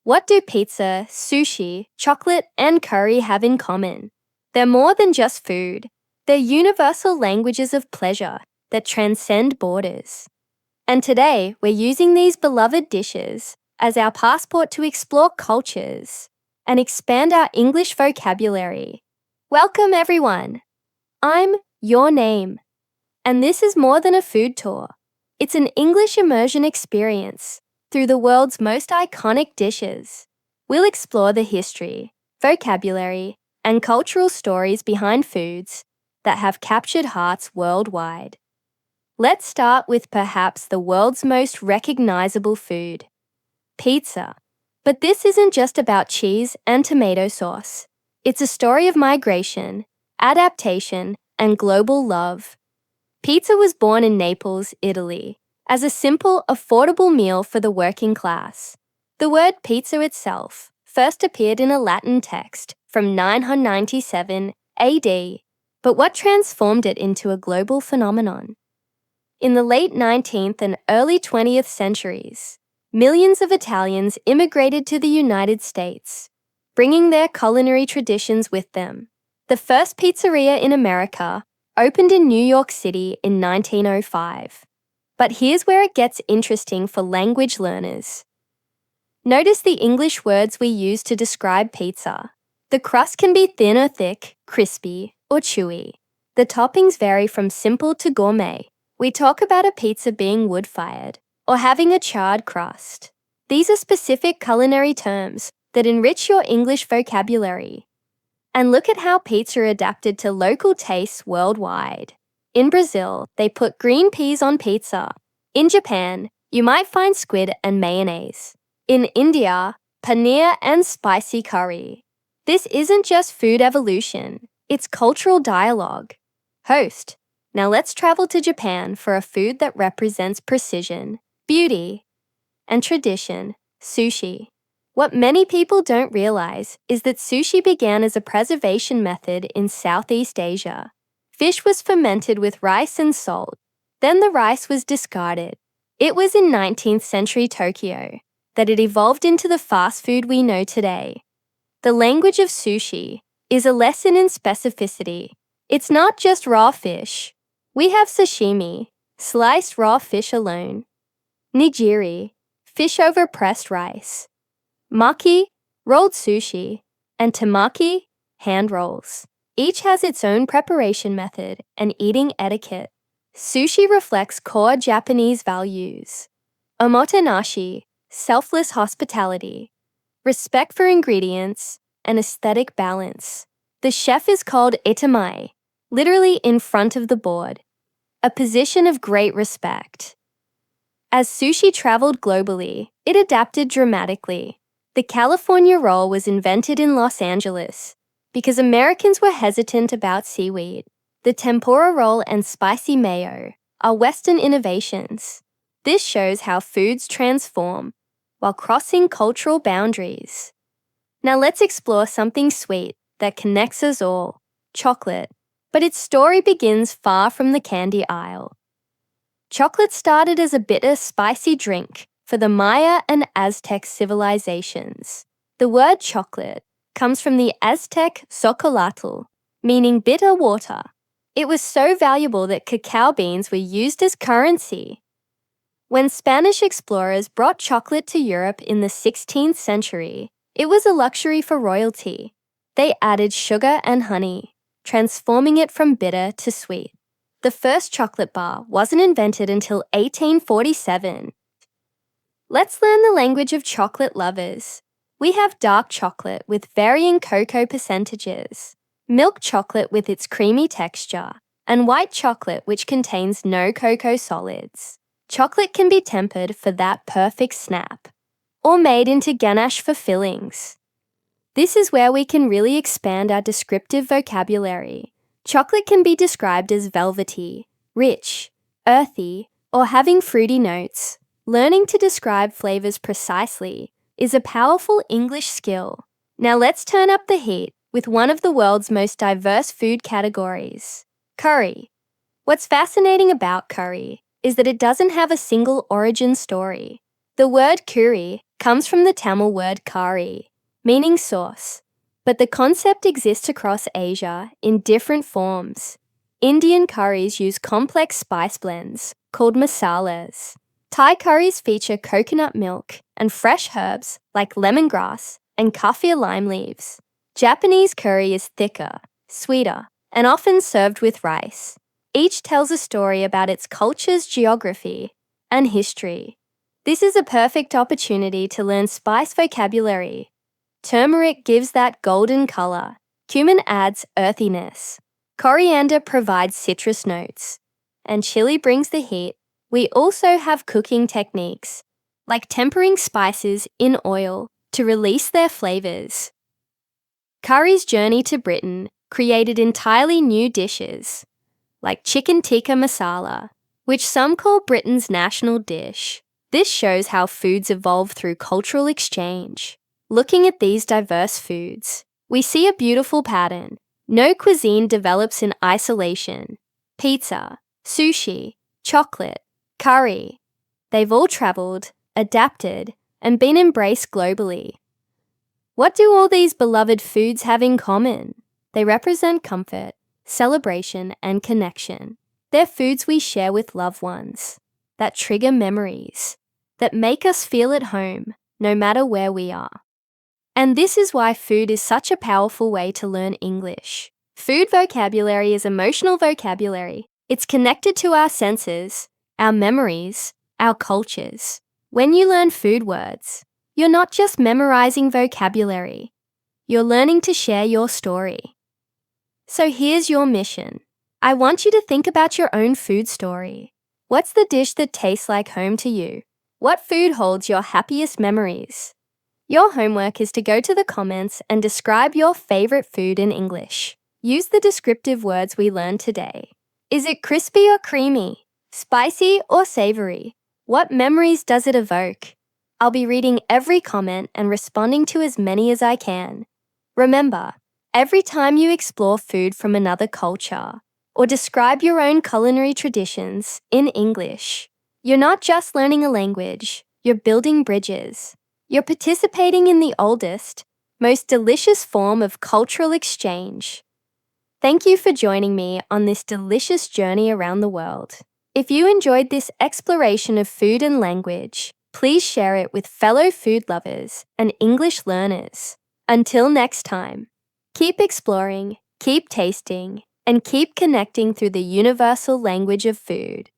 What do pizza, sushi, chocolate, and curry have in common? They're more than just food. They're universal languages of pleasure that transcend borders. And today, we're using these beloved dishes as our passport to explore cultures and expand our English vocabulary. Welcome, everyone. I'm Your Name, and this is more than a food tour. It's an English immersion experience through the world's most iconic dishes. We'll explore the history, vocabulary, and cultural stories behind foods that have captured hearts worldwide. Let's start with perhaps the world's most recognizable food, pizza. But this isn't just about cheese and tomato sauce. It's a story of migration, adaptation, and global love. Pizza was born in Naples, Italy, as a simple, affordable meal for the working class. The word pizza itself first appeared in a Latin text from 997 AD, but what transformed it into a global phenomenon? In the late 19th and early 20th centuries, millions of Italians immigrated to the United States, bringing their culinary traditions with them. The first pizzeria in America opened in New York City in 1905. But here's where it gets interesting for language learners. Notice the English words we use to describe pizza. The crust can be thin or thick, crispy, or chewy. The toppings vary from simple to gourmet. We talk about a pizza being wood-fired or having a charred crust. These are specific culinary terms that enrich your English vocabulary. And look at how pizza adapted to local tastes worldwide. In Brazil, they put green peas on pizza. In Japan, you might find squid and mayonnaise. In India, paneer and spicy curry. This isn't just food evolution, it's cultural dialogue. Host, now let's travel to Japan for a food that represents precision, beauty, and tradition, sushi. What many people don't realize is that sushi began as a preservation method in Southeast Asia. Fish was fermented with rice and salt. Then the rice was discarded. It was in 19th century Tokyo that it evolved into the fast food we know today. The language of sushi is a lesson in specificity. It's not just raw fish. We have sashimi, sliced raw fish alone. Nigiri, fish over pressed rice. Maki, rolled sushi, and temaki, hand rolls. Each has its own preparation method and eating etiquette. Sushi reflects core Japanese values. Omotenashi, selfless hospitality, respect for ingredients, and aesthetic balance. The chef is called itamai, literally in front of the board, a position of great respect. As sushi traveled globally, it adapted dramatically. The California roll was invented in Los Angeles because Americans were hesitant about seaweed. The tempura roll and spicy mayo are Western innovations. This shows how foods transform while crossing cultural boundaries. Now let's explore something sweet that connects us all, chocolate. But its story begins far from the candy aisle. Chocolate started as a bitter, spicy drink for the Maya and Aztec civilizations. The word chocolate comes from the Aztec xocolatl, meaning bitter water. It was so valuable that cacao beans were used as currency. When Spanish explorers brought chocolate to Europe in the 16th century, it was a luxury for royalty. They added sugar and honey, transforming it from bitter to sweet. The first chocolate bar wasn't invented until 1847. Let's learn the language of chocolate lovers. We have dark chocolate with varying cocoa percentages, milk chocolate with its creamy texture, and white chocolate which contains no cocoa solids. Chocolate can be tempered for that perfect snap, or made into ganache for fillings. This is where we can really expand our descriptive vocabulary. Chocolate can be described as velvety, rich, earthy, or having fruity notes. Learning to describe flavors precisely is a powerful English skill. Now let's turn up the heat with one of the world's most diverse food categories, curry. What's fascinating about curry is that it doesn't have a single origin story. The word curry comes from the Tamil word kari, meaning sauce, but the concept exists across Asia in different forms. Indian curries use complex spice blends called masalas. Thai curries feature coconut milk and fresh herbs like lemongrass and kaffir lime leaves. Japanese curry is thicker, sweeter, and often served with rice. Each tells a story about its culture's geography and history. This is a perfect opportunity to learn spice vocabulary. Turmeric gives that golden color. Cumin adds earthiness. Coriander provides citrus notes. And chili brings the heat. We also have cooking techniques, like tempering spices in oil to release their flavors. Curry's journey to Britain created entirely new dishes, like chicken tikka masala, which some call Britain's national dish. This shows how foods evolve through cultural exchange. Looking at these diverse foods, we see a beautiful pattern. No cuisine develops in isolation. Pizza, sushi, chocolate, curry. They've all traveled, adapted, and been embraced globally. What do all these beloved foods have in common? They represent comfort, celebration, and connection. They're foods we share with loved ones, that trigger memories, that make us feel at home, no matter where we are. And this is why food is such a powerful way to learn English. Food vocabulary is emotional vocabulary. It's connected to our senses, our memories, our cultures. When you learn food words, you're not just memorizing vocabulary. You're learning to share your story. So here's your mission. I want you to think about your own food story. What's the dish that tastes like home to you? What food holds your happiest memories? Your homework is to go to the comments and describe your favorite food in English. Use the descriptive words we learned today. Is it crispy or creamy? Spicy or savory? What memories does it evoke? I'll be reading every comment and responding to as many as I can. Remember, every time you explore food from another culture or describe your own culinary traditions in English, you're not just learning a language, you're building bridges. You're participating in the oldest, most delicious form of cultural exchange. Thank you for joining me on this delicious journey around the world. If you enjoyed this exploration of food and language, please share it with fellow food lovers and English learners. Until next time, keep exploring, keep tasting, and keep connecting through the universal language of food.